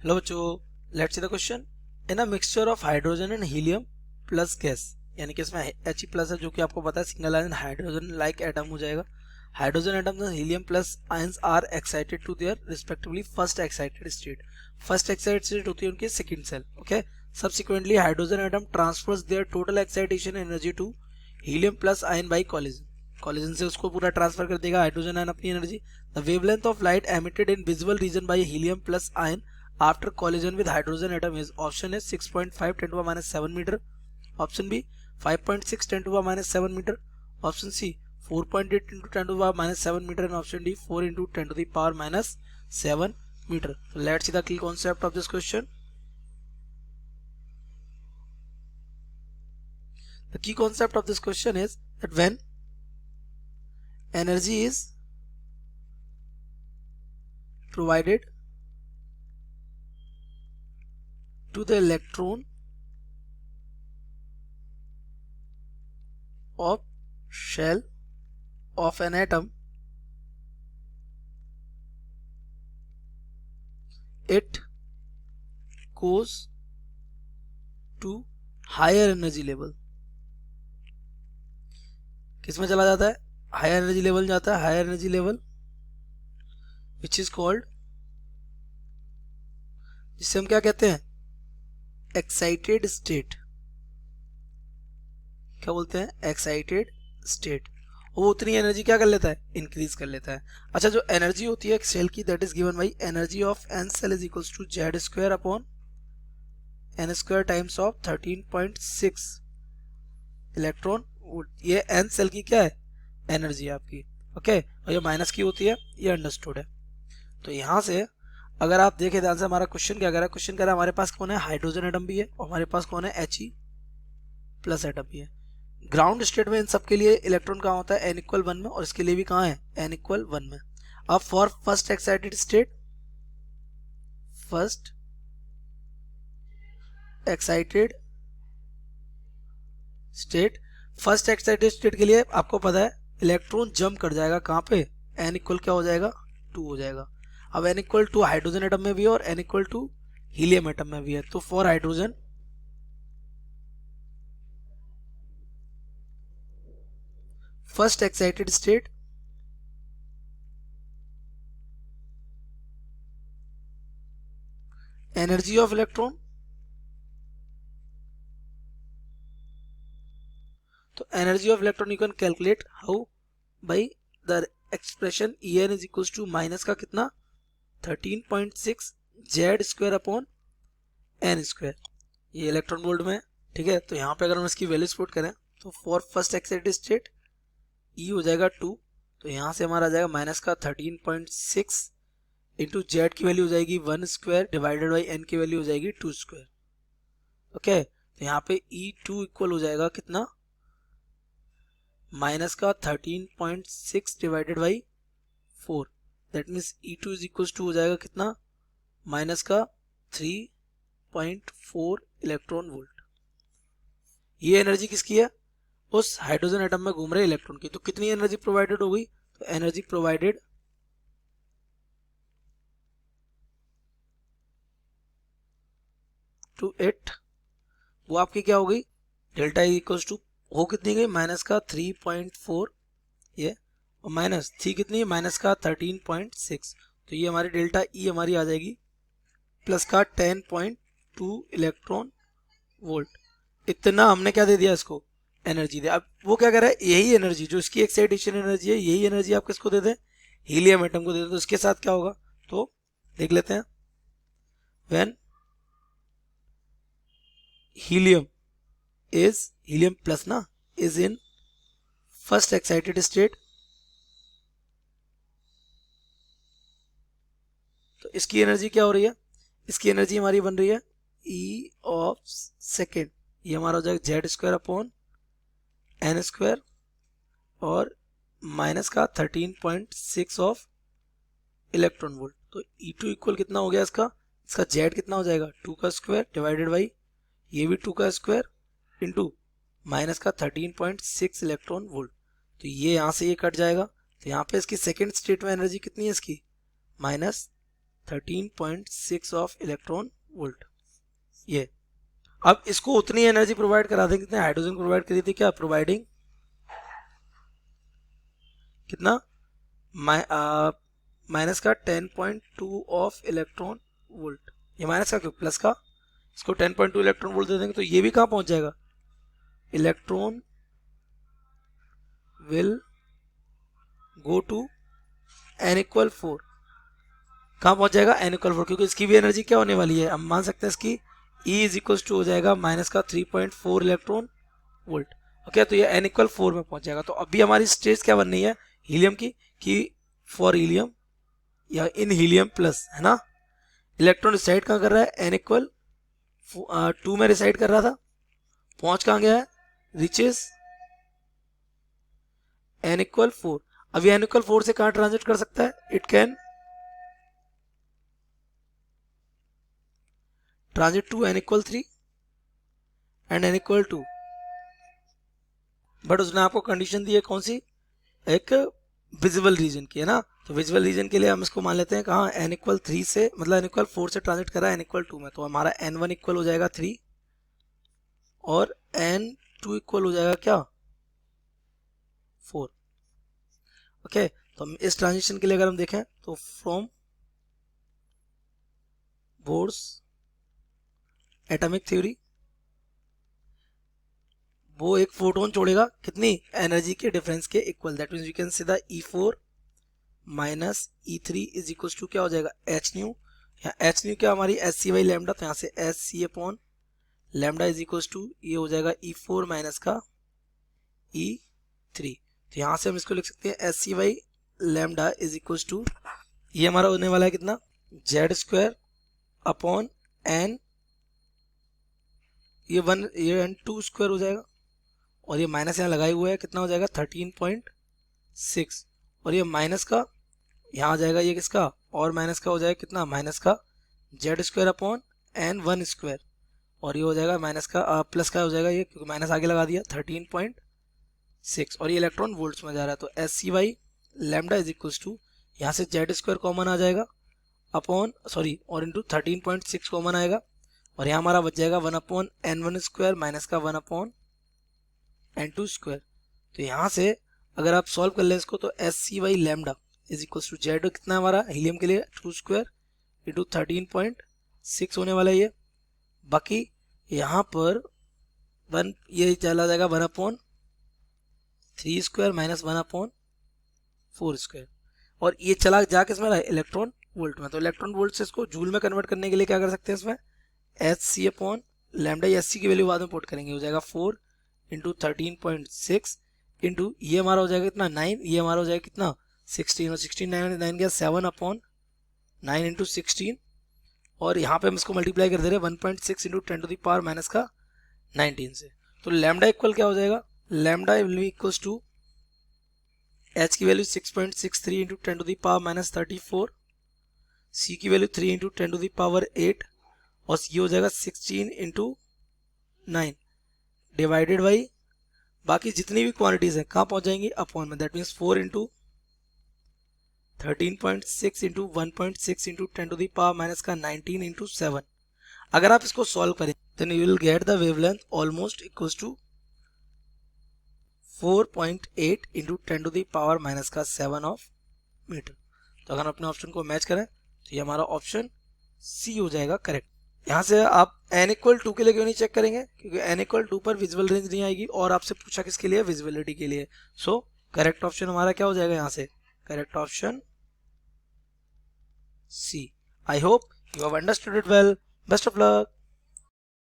Hello बच्चों, let's see the question. In a mixture of hydrogen and helium plus gas, यानी कि इसमें He plus है जो कि आपको पता है single ion hydrogen like atom हो जाएगा। Hydrogen atoms and helium plus ions are excited to their respectively first excited state. First excited state होती है उनकी second shell. Okay, subsequently hydrogen atom transfers their total excitation energy to helium plus ion by collision. Collision से उसको पूरा transfer कर देगा hydrogen ion अपनी energy. The wavelength of light emitted in visible region by helium plus ion after collision with hydrogen atom is option is 6.5 10 to the power minus 7 meter, option B 5.6 10 to the power minus 7 meter, option C 4.8 into 10 to the power minus 7 meter, and option D 4 into 10 to the power minus 7 meter. So let's see the key concept of this question. The key concept of this question is that when energy is provided to the electron of shell of an atom, it goes to higher energy level. किस में चला जाता है? Higher energy level जाता है। Higher energy level which is called, जिसे हम क्या कहते हैं? Excited state. क्या बोलते हैं? Excited state. वो उतनी एनर्जी क्या कर लेता है? इंक्रीज कर लेता है। अच्छा, जो एनर्जी होती है एक सेल की, that is given by energy of n shell is equals to Z square upon n square times of 13.6 electron volt. ये एन सेल की क्या है? एनर्जी है आपकी। ओके, और ये माइनस की होती है, ये अंडरस्टूड है। तो यहां से अगर आप देखें ध्यान से, हमारा क्वेश्चन क्या कर रहा है? क्वेश्चन कह रहा है हमारे पास कौन है? हाइड्रोजन एटम भी है और हमारे पास कौन है? He प्लस एटम भी है। ग्राउंड स्टेट में इन सब के लिए इलेक्ट्रॉन कहाँ होता है? n इक्वल 1 में, और इसके लिए भी कहाँ है? n इक्वल 1 में। अब for first excited state, first excited state, first excited state के लिए आपको पता है इलेक्ट्रॉन जंप कर जाएगा कहाँ पे? n इक्वल क्या हो जाएगा? 2 हो जाएगा। अब n इक्वल 2 हाइड्रोजन एटम में भी है और n इक्वल 2 हीलियम एटम में भी है। तो for hydrogen first excited state, energy of electron, तो energy of electron you can calculate how? By the expression En is equal to minus का कितना? 13.6 Z square upon n square. ये electron volt में है, ठीक है। तो यहाँ पे अगर हम इसकी वैल्यूज पुट करें तो for first excited state E हो जाएगा 2, तो यहाँ से हमारा आ जाएगा माइनस का 13.6 इंटू जेड की वैल्यू हो जाएगी 1 स्क्वायर डिवाइडेड बाई एन की वैल्यू हो जाएगी 2 स्क्वायर। ओके, तो यहाँ पे E2 इक्वल हो जाएगा कितना? माइनस का 13.6 divided by 4, that means E2 is equal to हो जाएगा कितना? माइनस का 3.4 इलेक्ट्रॉन वोल्ट। ये एनर्जी किसकी है? उस हाइड्रोजन एटम में घूम रहे इलेक्ट्रॉन की। तो कितनी एनर्जी प्रोवाइडेड हो गई? तो एनर्जी प्रोवाइडेड टू इट, वो आपकी क्या हो गई? डेल्टा ई इक्वल्स टू हो कितनी गई? माइनस का 3.4 ये, और माइनस थी कितनी? माइनस का 13.6। तो ये हमारी डेल्टा ई हमारी आ जाएगी प्लस का 10.2 इलेक्ट्रॉन वोल्ट। इतना हमने क्या दे दिया इसको? एनर्जी दे। अब वो क्या कर रहा है? यही एनर्जी जो इसकी एक्साइटेशन एनर्जी है, यही एनर्जी आप किसको दे दें? हीलियम एटम को दे दें। तो इसके साथ क्या होगा? तो देख लेते हैं। When helium is, helium plus ना, is in first excited state, तो इसकी एनर्जी क्या हो रही है? इसकी एनर्जी हमारी बन रही है E ऑफ सेकेंड। ये हमारा हो जाएगा Z square upon n square और माइनस का 13.6 ऑफ इलेक्ट्रॉन वोल्ट। तो E2 इक्वल कितना हो गया इसका? इसका जेड कितना हो जाएगा? 2 का स्क्वायर डिवाइडेड बाई ये भी 2 का स्क्वायर इंटू माइनस का 13.6 इलेक्ट्रॉन वोल्ट। तो ये यहाँ से ये कट जाएगा। तो यहाँ पे इसकी सेकेंड स्टेट में एनर्जी कितनी है इसकी? Minus 13.6 of electron volt. ये अब इसको उतनी एनर्जी प्रोवाइड करा दें कितने हाइड्रोजन प्रोवाइड करी थी, क्या प्रोवाइडिंग कितना माइनस का 10.2 ऑफ इलेक्ट्रॉन वोल्ट। ये माइनस का क्यों, प्लस का, इसको 10.2 इलेक्ट्रॉन वोल्ट दे देंगे तो ये भी कहाँ पहुंच जाएगा, electron will go to n=4, कहाँ पहुंच जाएगा n=4, क्योंकि इसकी भी एनर्जी क्या होने वाली है, हम मान सकते हैं इसकी E= हो जाएगा माइनस का 3.4 इलेक्ट्रॉन वोल्ट। ओके, तो ये n=4 में पहुंच जाएगा। तो अभी हमारी स्टेज क्या बन रही है हीलियम की, कि फॉर हीलियम या इन हीलियम प्लस, है ना, इलेक्ट्रॉन रिसाइड कहाँ कर रहा है, n=2 में रिसाइड कर रहा था, पहुंच कहाँ गया है, रिचेस n=4। अब ये n=4 से कहाँ ट्रांजिट कर सकता है, it can transit to n=3 and n=2, but उसने आपको कंडीशन दी है कौन सी, एक विजिबल रीजन की, है ना। तो विजिबल रीजन के लिए हम इसको मान लेते हैं कहाँ, n=3 से, मतलब n=4 से ट्रांजिट कर रहा है n=2 में, तो हमारा n1 इक्वल हो जाएगा 3 और n2 इक्वल हो जाएगा क्या, 4। ओके, तो हम इस ट्रांजिशन के लिए अगर हम देखें तो फ्रॉम बोर्स एटॉमिक थ्योरी, वो एक फोटोन छोड़ेगा कितनी एनर्जी के डिफरेंस के equal, that means we can say the E4 minus E3 is equal to क्या हो जाएगा, एच न्यू, यहाँ एच न्यू क्या हमारी SC लैम्डा, तो यहाँ से SC upon lambda is equal to ये हो जाएगा E4 माइनस का E3। तो यहाँ से हम इसको लिख सकते हैं SC lambda is equal to, ये हमारा होने वाला है कितना, Z² अपॉन n, ये n2² हो जाएगा, और ये माइनस यहाँ लगाए हुए है, कितना हो जाएगा 13.6, और ये माइनस का यहाँ आ जाएगा, ये किसका, और माइनस का हो जाएगा कितना, माइनस का Z² अपॉन n1², और ये हो जाएगा माइनस का प्लस का हो जाएगा ये, क्योंकि माइनस आगे लगा दिया 13.6, और ये इलेक्ट्रॉन वोल्ट्स में जा रहा है। तो SC lambda is equal to, यहाँ से Z² कॉमन आ जाएगा अपॉन और इंटू 13.6 कॉमन आएगा, और यहाँ हमारा बच जाएगा 1/n1² माइनस का 1/n2²। तो यहाँ से अगर आप सॉल्व कर लें इसको तो SC lambda is equal to Z कितना है हमारा हीलियम के लिए 2² इंटू 13.6 होने वाला है ये, बाकी यहाँ पर 1 ये चला जाएगा 1/3² माइनस 1/4², और ये चला जा किस में, इलेक्ट्रॉन वोल्ट में। तो इलेक्ट्रॉन वोल्ट से इसको जूल में कन्वर्ट करने के लिए क्या कर सकते हैं, इसमें SC अपॉन लैम्डा, SC की वैल्यू बाद में पुट करेंगे, हो जाएगा 4 इंटू 13.6 इंटू ये हमारा हो जाएगा कितना 9, ये हमारा हो जाएगा कितना 16, और 16 9 गया 7/9 इंटू 16, और यहाँ पे हम इसको मल्टीप्लाई कर दे रहे हैं 1.6 इंटू 10⁻⁻⁻ का 19 से। तो लैम्डा इक्वल क्या हो जाएगा, लैम्डा इक्वल टू H की वैल्यू 6.63 इंटू 10⁻⁻34, C की वैल्यू 3 इंटू 10⁸, और ये हो जाएगा 16 इंटू 9 डिवाइडेड बाई बाकी जितनी भी क्वांटिटीज है कहाँ पहुंच जाएंगी, अपॉन में, that means 4 into 13.6 into 1.6 into 10⁻⁻ का 19 इंटू 7। अगर आप इसको सॉल्व करें then you will get the wavelength almost equals to 4.8 into 10⁻⁻ का 7 ऑफ मीटर। तो अगर अपने ऑप्शन को मैच करें तो ये हमारा ऑप्शन सी हो जाएगा करेक्ट। यहाँ से आप n=2 के लिए क्यों नहीं चेक करेंगे, क्योंकि n=2 पर विजुअल रेंज नहीं आएगी, और आपसे पूछा किसके लिए, विजिबिलिटी के लिए। सो करेक्ट ऑप्शन हमारा क्या हो जाएगा, यहाँ से correct option C. I hope you have understood it well. Best of luck.